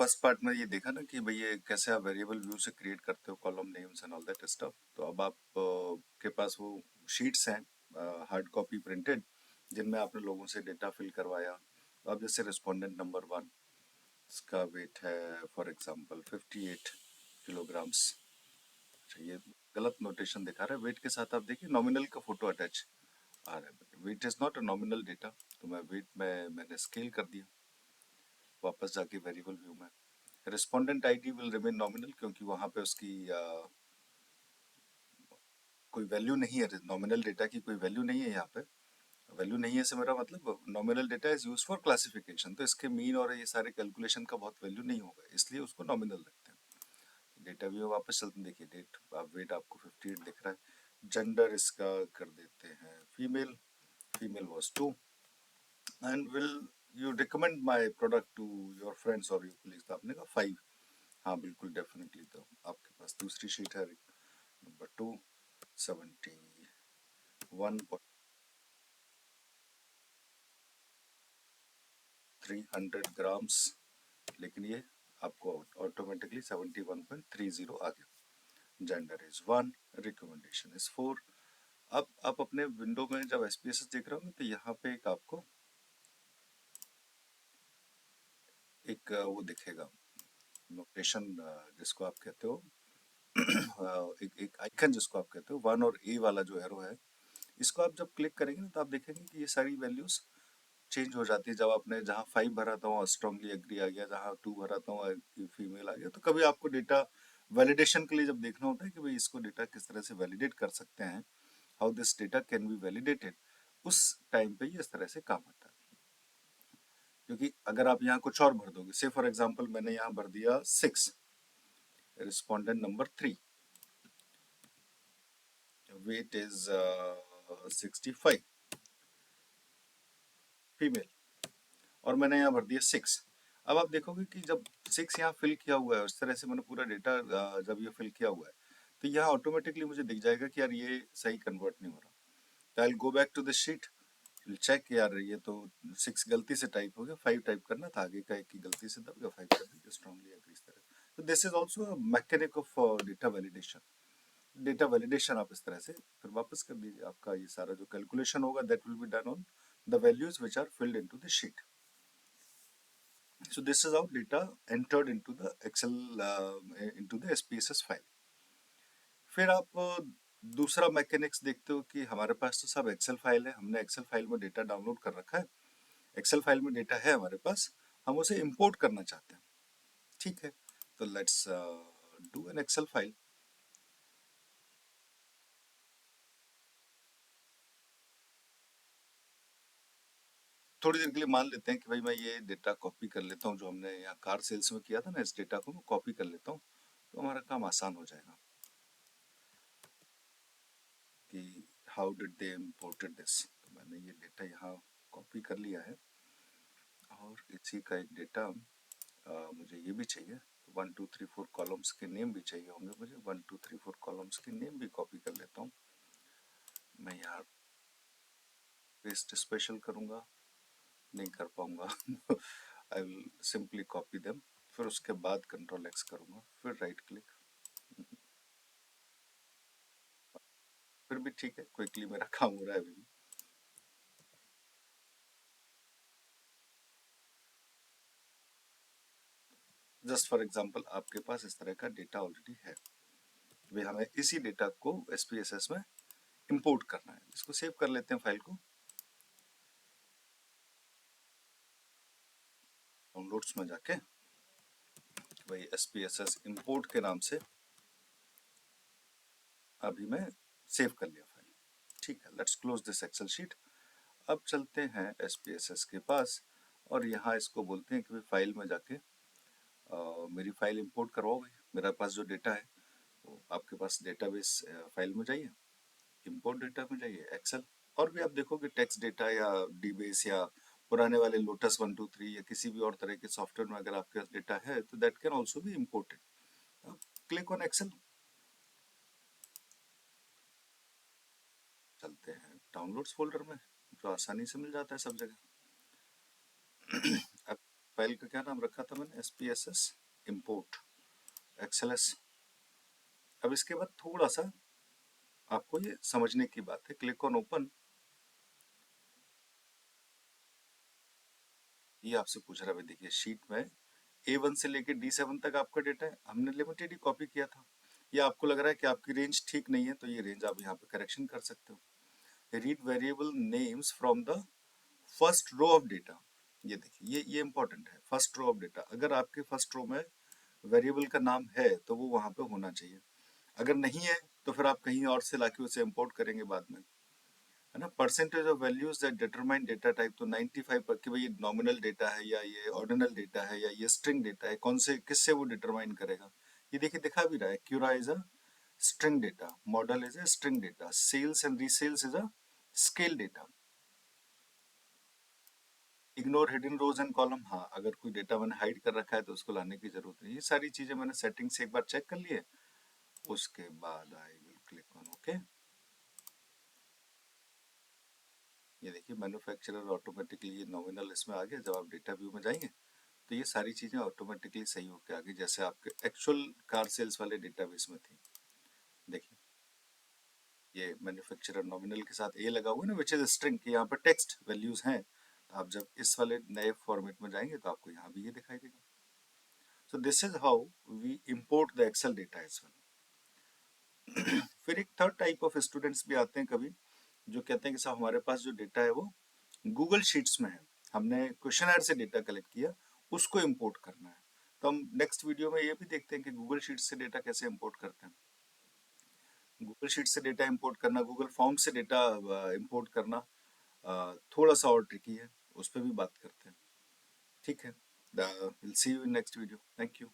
First part में ये देखा ना कि भाई ये कैसे आप वेरिएबल व्यू से क्रिएट करते हो column names and all that stuff. तो अब आप के पास वो शीट्स हैं हार्ड कॉपी प्रिंटेड जिनमें आपने लोगों से डेटा फिल करवाया। तो अब जैसे रिस्पोंडेंट नंबर 1, इसका वेट है फॉर एग्जांपल 58 किलोग्राम्स। अच्छा, ये गलत नोटेशन दिखा रहा है। वेट के साथ आप देखिए नॉमिनल का फोटो अटैच आ रहा है। Weight is not a nominal data, तो मैं वेट में मैंने स्केल कर दिया वापस जाके वेरिएबल व्यू में। Respondent ID will remain nominal क्योंकि वहां पे उसकी कोई वैल्यू नहीं है। नॉमिनल डेटा की कोई वैल्यू नहीं है यहाँ पे। वैल्यू नहीं है से मेरा मतलब nominal data is use for classification, तो इसके मीन और ये सारे कैलकुलेशन का बहुत वैल्यू नहीं होगा, इसलिए उसको नॉमिनल रखते हैं। डेटा व्यू वापस चलते हैं, देखिए डेट आप वेट आपको 58 दिख रहा है। जेंडर इसका कर देते हैं female, female was 2 and will you recommend my product to your friends और योर कलीग्स, तो आपने कहा 5। हाँ बिल्कुल डेफिनेटली। तो आपके पास दूसरी शीट है नंबर 2, 71,300 ग्राम्स, लेकिन ये आपको ऑटोमेटिकली 71.30 आ गया। Gender is 1, recommendation is 4। अब आप अपने विंडो में जब एसपीएसएस देख रहे होंगे तो यहाँ पे एक आपको एक वो दिखेगा नोटेशन, जिसको आप कहते हो एक आइकन जिसको आप कहते हो 1 और ए वाला जो एरो है, इसको आप जब क्लिक करेंगे ना तो आप देखेंगे कि ये सारी वैल्यूज चेंज हो जाती है। जब आपने जहाँ 5 भरा था वहाँ स्ट्रांगली एग्री आ गया, जहाँ 2 भरा था वहाँ फीमेल आ गया। तो कभी आपको डेटा वैलिडेशन के लिए जब देखना होता है कि भाई इसको डेटा किस तरह से वैलिडेट कर सकते हैं, how this data can be validated, उस टाइम पे ये इस तरह से काम आता है। क्योंकि अगर आप यहाँ कुछ और भर दोगे, से फॉर एग्जाम्पल मैंने यहाँ भर दिया 6, respondent number 3, weight is 65, female, और मैंने यहाँ भर दिया 6। अब आप देखोगे कि जब 6 यहाँ फिल किया हुआ है, उस तरह से मैंने पूरा डेटा जब ये फिल किया हुआ है, तो यहाँ ऑटोमेटिकली मुझे दिख जाएगा कि यार ये सही कन्वर्ट नहीं हो रहा। तो I go back to the sheet, check, यार ये तो 6 गलती से टाइप हो गया, 5 टाइप करना था, आगे का एक की गलती से दब गया, 5 कर दिया, स्ट्रांगली एग्री इस तरह। तो this is also mechanic of data validation. Data validation आप इस तरह से फिर वापस कर दीजिए, आपका ये सारा जो कैलकुलेशन होगा that will be done on the values which are filled into the sheet. So this is how data entered into the Excel, into the SPSS file. फिर आप दूसरा मैकेनिक्स देखते हो कि हमारे पास तो सब एक्सेल फाइल है, हमने एक्सेल फाइल में डेटा डाउनलोड कर रखा है, एक्सेल फाइल में डेटा है हमारे पास, हम उसे इंपोर्ट करना चाहते हैं। ठीक है, तो let's do an Excel file. थोड़ी देर के लिए मान लेते हैं कि भाई मैं ये डेटा कॉपी कर लेता हूँ, जो हमने यहाँ कार सेल्स में किया था ना, इस डेटा को मैं कॉपी कर लेता हूँ, तो हमारा काम आसान हो जाएगा कि how did they imported this. तो मैंने ये डेटा यहाँ कॉपी कर लिया है, और इसी का एक डेटा मुझे ये भी चाहिए। 1 2 3 4 कॉलम्स के नेम भी चाहिए होंगे मुझे, 1 2 3 4 कॉलम्स के नेम भी कॉपी कर लेता हूँ। मैं यहाँ पेस्ट स्पेशल करूँगा, नहीं कर पाऊँगा I will simply copy them, फिर उसके बाद कंट्रोल एक्स करूँगा, फिर राइट क्लिक। फिर भी ठीक है, क्विकली मेरा काम हो रहा है अभी भी। जस्ट फॉर एग्जाम्पल आपके पास इस तरह का डेटा ऑलरेडी है, वे हमें इसी डेटा को एसपीएसएस में इंपोर्ट करना है। इसको सेव कर लेते हैं फाइल को, डाउनलोड्स में जाके वही एसपीएसएस इंपोर्ट के नाम से अभी मैं सेव कर लिया फाइल। ठीक है, let's close this Excel sheet. अब चलते हैं एसपीएसएस के पास, और यहाँ इसको बोलते हैं कि भाई फाइल में जाके मेरी फाइल इंपोर्ट करवाओ। भाई मेरे पास जो डेटा है वो आपके पास डेटाबेस फाइल में जाइए, इंपोर्ट डेटा में जाइए, एक्सेल। और भी आप देखोगे टेक्स्ट डेटा या डीबेस या पुराने वाले लोटस 1 2 3 या किसी भी और तरह के सॉफ्टवेयर में अगर आपके पास डेटा है तो that can also be imported. Click on Excel, चलते हैं डाउनलोड्स फोल्डर में, जो आसानी से मिल जाता है सब जगह। अब फाइल का क्या नाम रखा था मैंने, SPSS import XLS। अब इसके बाद थोड़ा सा आपको ये समझने की बात है, क्लिक ऑन ओपन। ये आपसे पूछ रहा है, देखिए शीट में A1 से लेके D7 तक आपका डेटा है, हमने लिमिटेड ही कॉपी किया था। या आपको लग रहा है कि आपकी रेंज ठीक नहीं है, तो ये रेंज आप यहाँ पे करेक्शन कर सकते हो। Read variable names from the first row of data. ये देखिए, ये इंपॉर्टेंट है, फर्स्ट रो ऑफ डेटा। अगर आपके फर्स्ट रो में वेरिएबल का नाम है तो वो वहां पे होना चाहिए। अगर नहीं है तो फिर आप कहीं और से लाके उसे इंपोर्ट करेंगे बाद में, है ना। Percentage of values that determine data type, तो 95 पर कि भाई ये नॉमिनल डेटा है या ये ऑर्डिनल डेटा है या ये स्ट्रिंग डेटा है, कौन से किससे वो डिटरमाइन करेगा। ये देखिए दिखा भी रहा है, क्यूरा is a string data, model is a string data, sales and resales is a scale data. Ignore hidden rows and column, हाँ अगर कोई डेटा मैंने हाइड कर रखा है तो उसको लाने की जरूरत नहीं। ये सारी चीजें मैंने सेटिंग से एक बार चेक कर ली है, उसके बाद I will click on okay. ये देखिए मैन्युफैक्चरर ऑटोमेटिकली ये नॉमिनल इसमें आ गया। जब आप डेटा व्यू में जाएंगे तो ये सारी चीजें ऑटोमेटिकली सही होकर आ गई, जैसे आपके एक्चुअल कार सेल्स वाले डेटाबेस में थी। देखिए ये मैन्युफैक्चरर नॉमिनल के साथ ए लगा हुआ है ना, विच इज स्ट्रिंग, की यहाँ पर टेक्स्ट वैल्यूज हैं। तो आप जब इस वाले नए फॉर्मेट में जाएंगे तो आपको यहाँ भी ये दिखाई देगा। So this is how we import the Excel data as well. फिर एक थर्ड टाइप ऑफ स्टूडेंट्स भी आते हैं कभी, जो कहते हैं कि साहब हमारे पास जो डेटा है वो गूगल शीट्स में है, हमने क्वेश्चनर से डेटा कलेक्ट किया, उसको इंपोर्ट करना है। तो हम नेक्स्ट वीडियो में ये भी देखते हैं कि गूगल शीट्स से डेटा कैसे इंपोर्ट करते हैं। गूगल शीट से डेटा इंपोर्ट करना, गूगल फॉर्म से डेटा इंपोर्ट करना थोड़ा सा और ट्रिकी है, उस पर भी बात करते हैं। ठीक है, will see you in next video. Thank you.